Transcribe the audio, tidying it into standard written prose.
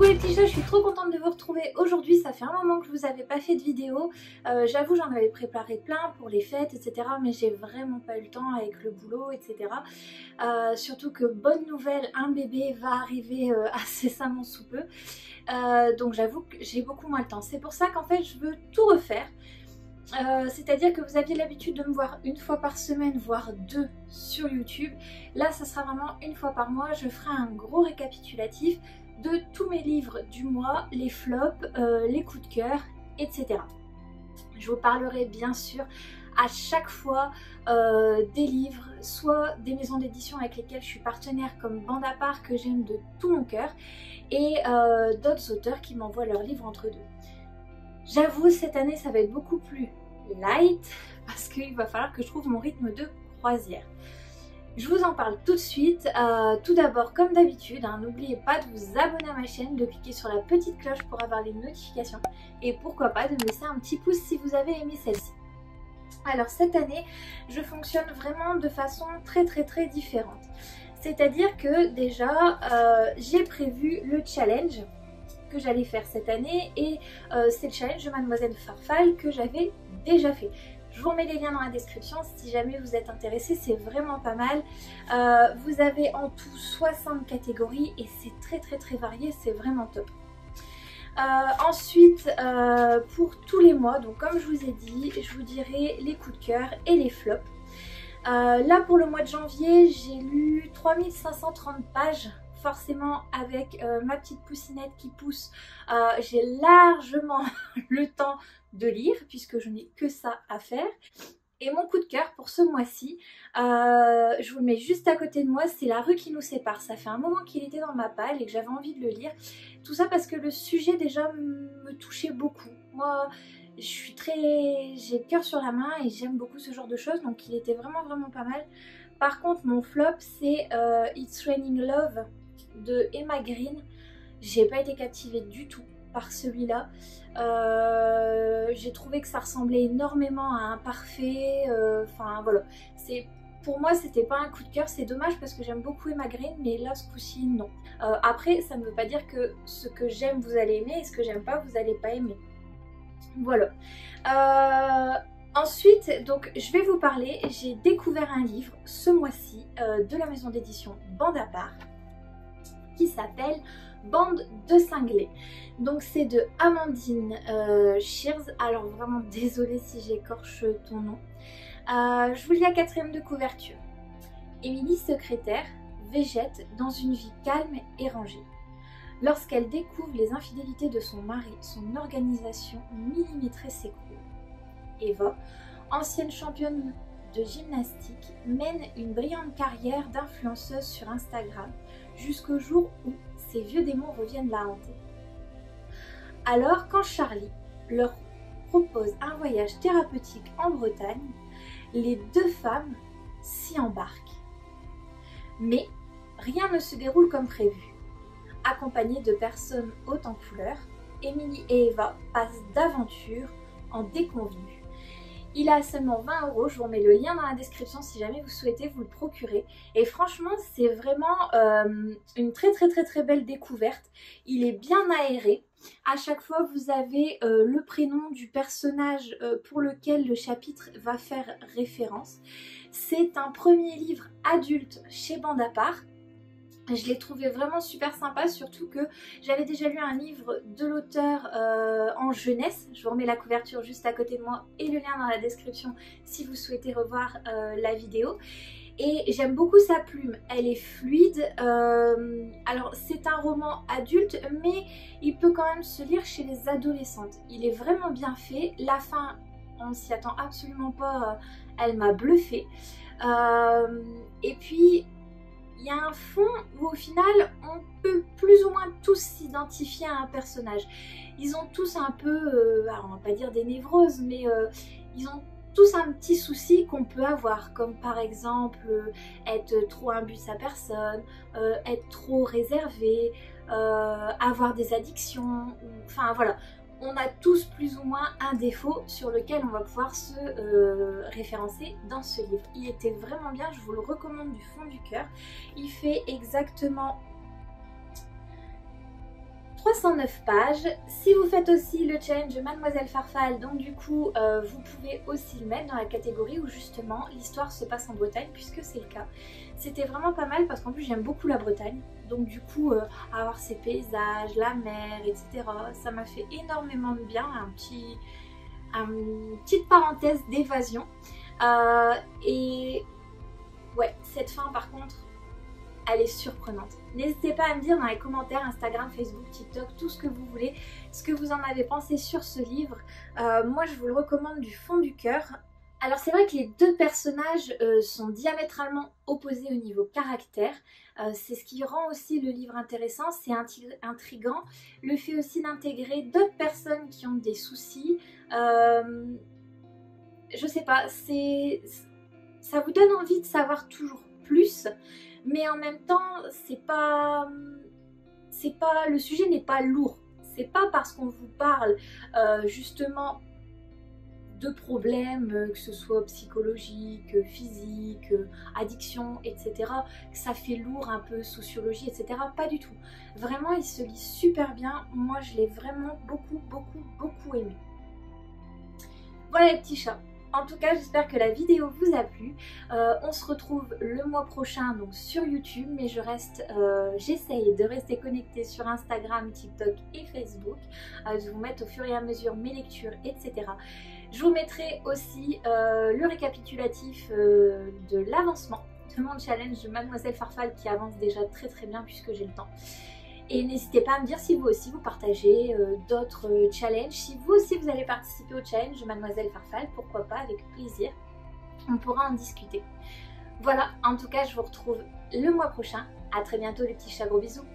Coucou les petits chats, je suis trop contente de vous retrouver aujourd'hui. Ça fait un moment que je vous avais pas fait de vidéo. J'avoue, j'en avais préparé plein pour les fêtes, etc. Mais j'ai vraiment pas eu le temps avec le boulot, etc. Surtout que bonne nouvelle, un bébé va arriver incessamment sous peu. Donc j'avoue que j'ai beaucoup moins le temps. C'est pour ça qu'en fait je veux tout refaire. C'est-à-dire que vous aviez l'habitude de me voir une fois par semaine, voire deux sur YouTube. Là, ça sera vraiment une fois par mois. Je ferai un gros récapitulatif de tous mes livres du mois, les flops, les coups de cœur, etc. Je vous parlerai bien sûr à chaque fois des livres, soit des maisons d'édition avec lesquelles je suis partenaire comme Bande à part que j'aime de tout mon cœur, et d'autres auteurs qui m'envoient leurs livres entre deux. J'avoue, cette année ça va être beaucoup plus light parce qu'il va falloir que je trouve mon rythme de croisière. Je vous en parle tout de suite. Tout d'abord, comme d'habitude, n'oubliez pas de vous abonner à ma chaîne, de cliquer sur la petite cloche pour avoir les notifications et pourquoi pas de me laisser un petit pouce si vous avez aimé celle-ci. Alors cette année, je fonctionne vraiment de façon très différente. C'est-à-dire que déjà, j'ai prévu le challenge que j'allais faire cette année et c'est le challenge de Mademoiselle Farfalle que j'avais déjà fait. Je vous remets les liens dans la description si jamais vous êtes intéressés, c'est vraiment pas mal. Vous avez en tout 60 catégories et c'est très varié, c'est vraiment top. Ensuite, pour tous les mois, donc comme je vous ai dit, je vous dirai les coups de cœur et les flops. Là pour le mois de janvier, j'ai lu 3530 pages. Forcément avec ma petite poussinette qui pousse, j'ai largement le temps de lire puisque je n'ai que ça à faire. Et mon coup de cœur pour ce mois-ci, je vous le mets juste à côté de moi, c'est La rue qui nous sépare. Ça fait un moment qu'il était dans ma palle et que j'avais envie de le lire. Tout ça parce que le sujet déjà me touchait beaucoup. Moi, j'ai le cœur sur la main et j'aime beaucoup ce genre de choses, donc il était vraiment pas mal. Par contre, mon flop, c'est It's Raining Love de Emma Green. J'ai pas été captivée du tout par celui-là. J'ai trouvé que ça ressemblait énormément à un parfait. Enfin voilà, pour moi c'était pas un coup de cœur. C'est dommage parce que j'aime beaucoup Emma Green, mais là ce coup-ci non. Après ça ne veut pas dire que ce que j'aime vous allez aimer et ce que j'aime pas vous allez pas aimer. Voilà. Ensuite, donc je vais vous parler, j'ai découvert un livre ce mois-ci de la maison d'édition Bande à part qui s'appelle Bande de cinglés. Donc c'est de Amandine Shears. Alors vraiment désolée si j'écorche ton nom. Je vous lis la 4e de couverture. Émilie, secrétaire, végète dans une vie calme et rangée. Lorsqu'elle découvre les infidélités de son mari, son organisation millimétrée s'écroule. Eva, ancienne championne de gymnastique, mène une brillante carrière d'influenceuse sur Instagram jusqu'au jour où ses vieux démons reviennent la hanter. Alors quand Charlie leur propose un voyage thérapeutique en Bretagne, les deux femmes s'y embarquent. Mais rien ne se déroule comme prévu. Accompagnées de personnes hautes en couleur, Émilie et Eva passent d'aventure en déconvenue. Il a seulement 20 €, je vous remets le lien dans la description si jamais vous souhaitez vous le procurer. Et franchement, c'est vraiment une très belle découverte. Il est bien aéré. À chaque fois, vous avez le prénom du personnage pour lequel le chapitre va faire référence. C'est un premier livre adulte chez Bande à part. Je l'ai trouvé vraiment super sympa, surtout que j'avais déjà lu un livre de l'auteur en jeunesse. Je vous remets la couverture juste à côté de moi et le lien dans la description si vous souhaitez revoir la vidéo. Et j'aime beaucoup sa plume, elle est fluide. Alors c'est un roman adulte, mais il peut quand même se lire chez les adolescentes. Il est vraiment bien fait. La fin, on ne s'y attend absolument pas, elle m'a bluffée. Et puis il y a un fond où au final on peut plus ou moins tous s'identifier à un personnage. Ils ont tous un peu, alors on va pas dire des névroses, mais ils ont tous un petit souci qu'on peut avoir, comme par exemple être trop imbu de sa personne, être trop réservé, avoir des addictions, enfin voilà. On a tous plus ou moins un défaut sur lequel on va pouvoir se référencer dans ce livre. Il était vraiment bien, je vous le recommande du fond du cœur. Il fait exactement 309 pages. Si vous faites aussi le challenge de Mademoiselle Farfalle, donc du coup vous pouvez aussi le mettre dans la catégorie où justement l'histoire se passe en Bretagne, puisque c'est le cas. C'était vraiment pas mal parce qu'en plus j'aime beaucoup la Bretagne, donc du coup avoir ces paysages, la mer, etc. ça m'a fait énormément de bien, une petite parenthèse d'évasion. Et ouais, cette fin par contre, elle est surprenante. N'hésitez pas à me dire dans les commentaires, Instagram, Facebook, TikTok, tout ce que vous voulez, ce que vous en avez pensé sur ce livre. Moi je vous le recommande du fond du cœur. Alors c'est vrai que les deux personnages sont diamétralement opposés au niveau caractère. C'est ce qui rend aussi le livre intéressant, c'est intriguant. Le fait aussi d'intégrer d'autres personnes qui ont des soucis. Je sais pas, ça vous donne envie de savoir toujours plus. Mais en même temps, le sujet n'est pas lourd. C'est pas parce qu'on vous parle justement de problèmes, que ce soit psychologiques, physiques, addiction, etc., que ça fait lourd un peu, sociologie, etc. Pas du tout. Vraiment, il se lit super bien. Moi, je l'ai vraiment beaucoup aimé. Voilà les petits chats. En tout cas, j'espère que la vidéo vous a plu. On se retrouve le mois prochain donc sur YouTube, mais j'essaye de rester connectée sur Instagram, TikTok et Facebook, de vous mettre au fur et à mesure mes lectures, etc. Je vous mettrai aussi le récapitulatif de l'avancement de mon challenge de Mademoiselle Farfalle qui avance déjà très bien puisque j'ai le temps. Et n'hésitez pas à me dire si vous aussi vous partagez d'autres challenges, si vous aussi vous allez participer au challenge de Mademoiselle Farfalle, pourquoi pas, avec plaisir, on pourra en discuter. Voilà, en tout cas je vous retrouve le mois prochain, à très bientôt les petits chats, gros bisous.